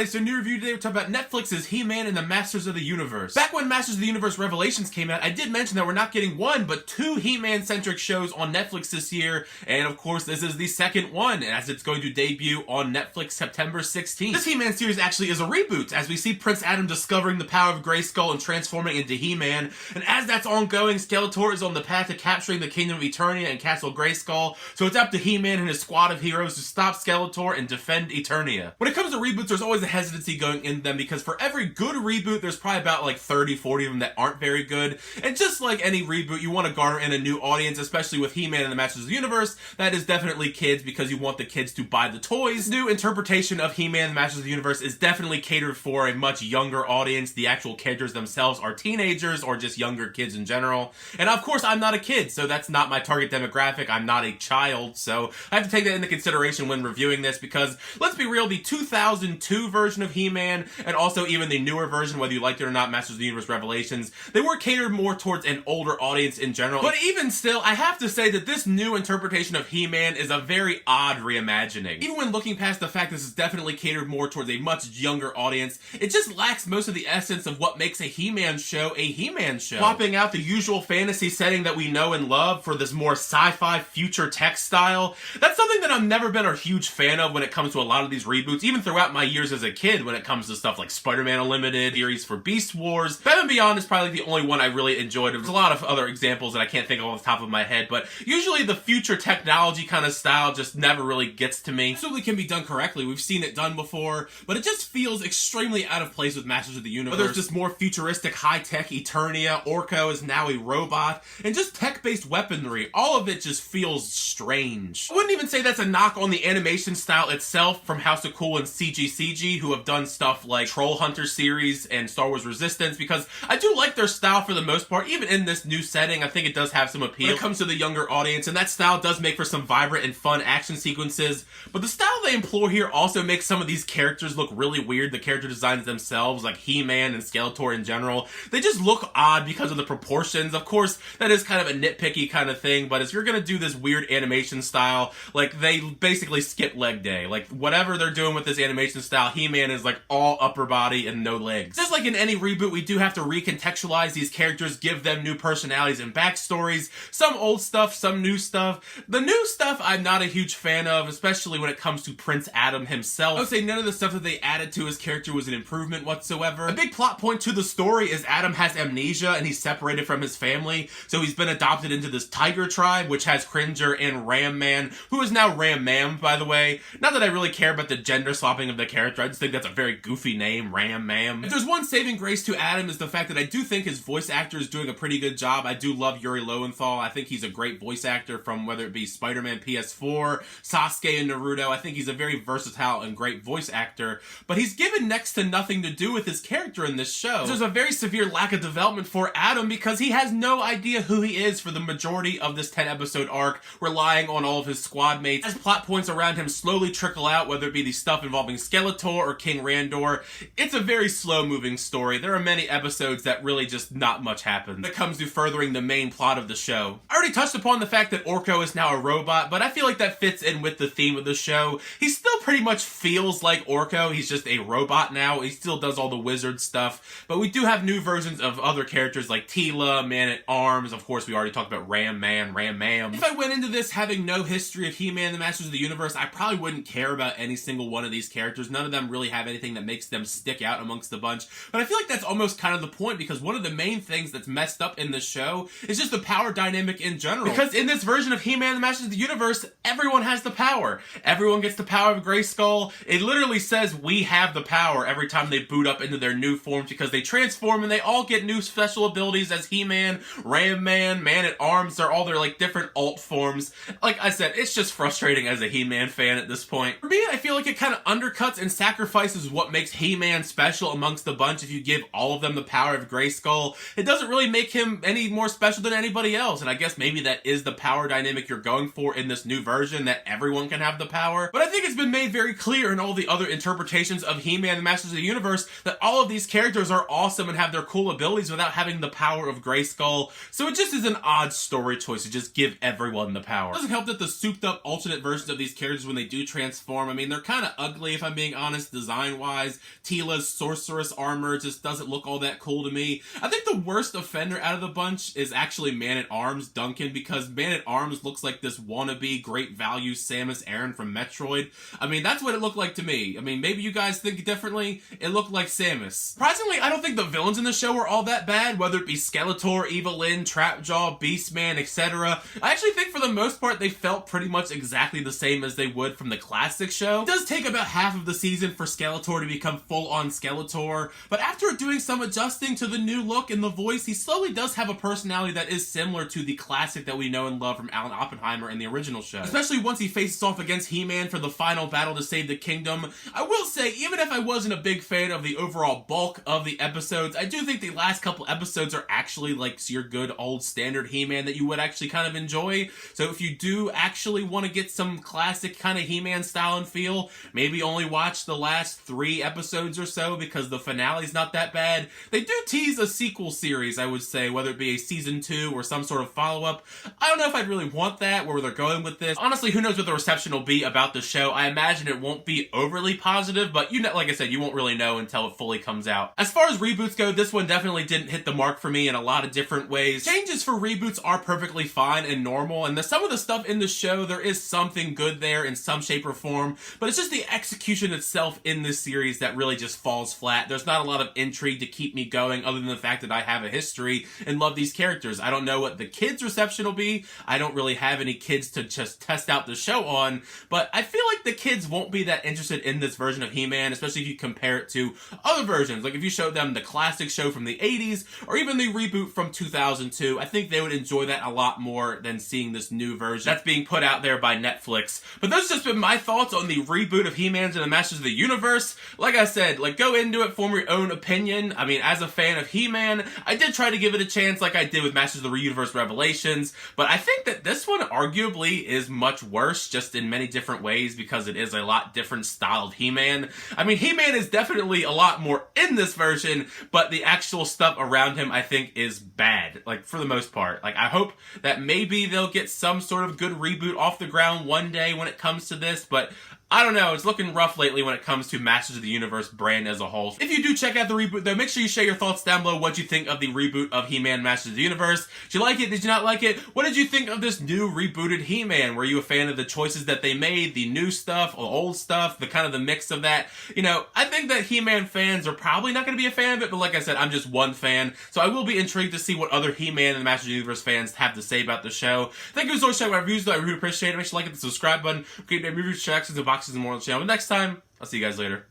Alright, so new review today, we're talking about Netflix's He-Man and the Masters of the Universe. Back when Masters of the Universe Revelations came out, I did mention that we're not getting one, but two He-Man-centric shows on Netflix this year, and of course this is the second one, as it's going to debut on Netflix September 16th. This He-Man series actually is a reboot, as we see Prince Adam discovering the power of Grayskull and transforming into He-Man, and as that's ongoing, Skeletor is on the path to capturing the Kingdom of Eternia and Castle Grayskull, so it's up to He-Man and his squad of heroes to stop Skeletor and defend Eternia. When it comes to reboots, there's always a hesitancy going into them, because for every good reboot, there's probably about like 30, 40 of them that aren't very good, and just like any reboot, you want to garner in a new audience, especially with He-Man and the Masters of the Universe. That is definitely kids, because you want the kids to buy the toys. New interpretation of He-Man and the Masters of the Universe is definitely catered for a much younger audience. The actual characters themselves are teenagers or just younger kids in general, and of course I'm not a kid, so that's not my target demographic. I'm not a child, so I have to take that into consideration when reviewing this, because let's be real, the 2002 version of He-Man, and also even the newer version, whether you liked it or not, Masters of the Universe Revelations, they were catered more towards an older audience in general. But even still, I have to say that this new interpretation of He-Man is a very odd reimagining. Even when looking past the fact this is definitely catered more towards a much younger audience, it just lacks most of the essence of what makes a He-Man show a He-Man show. Swapping out the usual fantasy setting that we know and love for this more sci-fi future tech style, that's something that I've never been a huge fan of when it comes to a lot of these reboots, even throughout my years as a kid when it comes to stuff like Spider-Man Unlimited, series for Beast Wars. Batman Beyond is probably the only one I really enjoyed. There's a lot of other examples that I can't think of off the top of my head, but usually the future technology kind of style just never really gets to me. It absolutely can be done correctly. We've seen it done before, but it just feels extremely out of place with Masters of the Universe. There's this more futuristic, high-tech Eternia, Orko is now a robot, and just tech-based weaponry. All of it just feels strange. I wouldn't even say that's a knock on the animation style itself from House of Cool and CGCG, who have done stuff like Troll Hunter series and Star Wars Resistance, because I do like their style for the most part. Even in this new setting, I think it does have some appeal when it comes to the younger audience, and that style does make for some vibrant and fun action sequences. But the style they employ here also makes some of these characters look really weird. The character designs themselves, like He-Man and Skeletor in general, they just look odd because of the proportions. Of course, that is kind of a nitpicky kind of thing, but if you're gonna do this weird animation style, like they basically skip leg day. Like whatever they're doing with this animation style, He-Man is like all upper body and no legs. Just like in any reboot, we do have to recontextualize these characters, give them new personalities and backstories. Some old stuff, some new stuff. The new stuff I'm not a huge fan of, especially when it comes to Prince Adam himself. I would say none of the stuff that they added to his character was an improvement whatsoever. A big plot point to the story is Adam has amnesia and he's separated from his family, so he's been adopted into this tiger tribe, which has Cringer and Ram Man, who is now Ram Mam, by the way. Not that I really care about the gender swapping of the character, I just think that's a very goofy name, Ram Mam. If there's one saving grace to Adam, is the fact that I do think his voice actor is doing a pretty good job. I do love Yuri Lowenthal. I think he's a great voice actor, from whether it be Spider-Man PS4, Sasuke and Naruto. I think he's a very versatile and great voice actor, but he's given next to nothing to do with his character in this show. There's a very severe lack of development for Adam, because he has no idea who he is for the majority of this 10-episode arc, relying on all of his squad mates. As plot points around him slowly trickle out, whether it be the stuff involving Skeletor or King Randor, it's a very slow-moving story. There are many episodes that really just not much happens when it comes to furthering the main plot of the show. I already touched upon the fact that Orko is now a robot, but I feel like that fits in with the theme of the show. He still pretty much feels like Orko. He's just a robot now. He still does all the wizard stuff, but we do have new versions of other characters like Teela, Man-at-Arms. Of course, we already talked about Ram Man, Ram Mam. If I went into this having no history of He-Man and the Masters of the Universe, I probably wouldn't care about any single one of these characters. None of them really have anything that makes them stick out amongst the bunch, but I feel like that's almost kind of the point, because one of the main things that's messed up in the show is just the power dynamic in general. Because in this version of He-Man and the Masters of the Universe, everyone has the power. Everyone gets the power of Grayskull. It literally says, "We have the power," every time they boot up into their new forms, because they transform and they all get new special abilities as He-Man, Ram Man, Man-at-Arms. They're all their like different alt forms. Like I said, it's just frustrating as a He-Man fan at this point. For me, I feel like it kind of undercuts and sacrifices what makes He-Man special amongst the bunch. If you give all of them the power of Grayskull, it doesn't really make him any more special than anybody else. And I guess maybe that is the power dynamic you're going for in this new version, that everyone can have the power. But I think it's been made very clear in all the other interpretations of He-Man and Masters of the Universe that all of these characters are awesome and have their cool abilities without having the power of Grayskull. So it just is an odd story choice to just give everyone the power. It doesn't help that the souped up alternate versions of these characters, when they do transform, I mean, they're kind of ugly if I'm being honest. just design-wise. Teela's sorceress armor just doesn't look all that cool to me. I think the worst offender out of the bunch is actually Man-at-Arms Duncan, because Man-at-Arms looks like this wannabe great value Samus Aran from Metroid. I mean, that's what it looked like to me. I mean, maybe you guys think differently. It looked like Samus. Surprisingly, I don't think the villains in the show were all that bad, whether it be Skeletor, Evelyn, Trapjaw, Beastman, etc. I actually think for the most part they felt pretty much exactly the same as they would from the classic show. It does take about half of the season for Skeletor to become full-on Skeletor, but after doing some adjusting to the new look and the voice, he slowly does have a personality that is similar to the classic that we know and love from Alan Oppenheimer in the original show. Especially once he faces off against He-Man for the final battle to save the kingdom. I will say, even if I wasn't a big fan of the overall bulk of the episodes, I do think the last couple episodes are actually like your good old standard He-Man that you would actually kind of enjoy. So if you do actually want to get some classic kind of He-Man style and feel, maybe only watch the last 3 episodes or so, because the finale's not that bad. They do tease a sequel series, I would say, whether it be a season 2 or some sort of follow-up. I don't know if I'd really want that, where they're going with this. Honestly, who knows what the reception will be about the show. I imagine it won't be overly positive, but you know, like I said, you won't really know until it fully comes out. As far as reboots go, this one definitely didn't hit the mark for me in a lot of different ways. Changes for reboots are perfectly fine and normal, and some of the stuff in the show, there is something good there in some shape or form, but it's just the execution itself in this series that really just falls flat. There's not a lot of intrigue to keep me going, other than the fact that I have a history and love these characters. I don't know what the kids' reception will be. I don't really have any kids to just test out the show on, but I feel like the kids won't be that interested in this version of He-Man, especially if you compare it to other versions. Like if you showed them the classic show from the 80s, or even the reboot from 2002, I think they would enjoy that a lot more than seeing this new version that's being put out there by Netflix. But those have just been my thoughts on the reboot of He-Man and the Masters of the Universe. Like I said, go into it, form your own opinion. I mean, as a fan of He-Man, I did try to give it a chance like I did with Masters of the Universe Revelations, but I think that this one arguably is much worse, just in many different ways, because it is a lot different style of He-Man. I mean, He-Man is definitely a lot more in this version, but the actual stuff around him, I think, is bad, for the most part. I hope that maybe they'll get some sort of good reboot off the ground one day when it comes to this, but I don't know, it's looking rough lately when it comes to Masters of the Universe brand as a whole. If you do check out the reboot though, make sure you share your thoughts down below what you think of the reboot of He-Man Masters of the Universe. Did you like it? Did you not like it? What did you think of this new rebooted He-Man? Were you a fan of the choices that they made, the new stuff, or old stuff, the kind of the mix of that? You know, I think that He-Man fans are probably not going to be a fan of it, but like I said, I'm just one fan, so I will be intrigued to see what other He-Man and the Masters of the Universe fans have to say about the show. Thank you so much for checking my reviews, though. I really appreciate it. Make sure you like it, the subscribe button, keep the reviews, reactions, and boxes, and more on the channel. But next time, I'll see you guys later.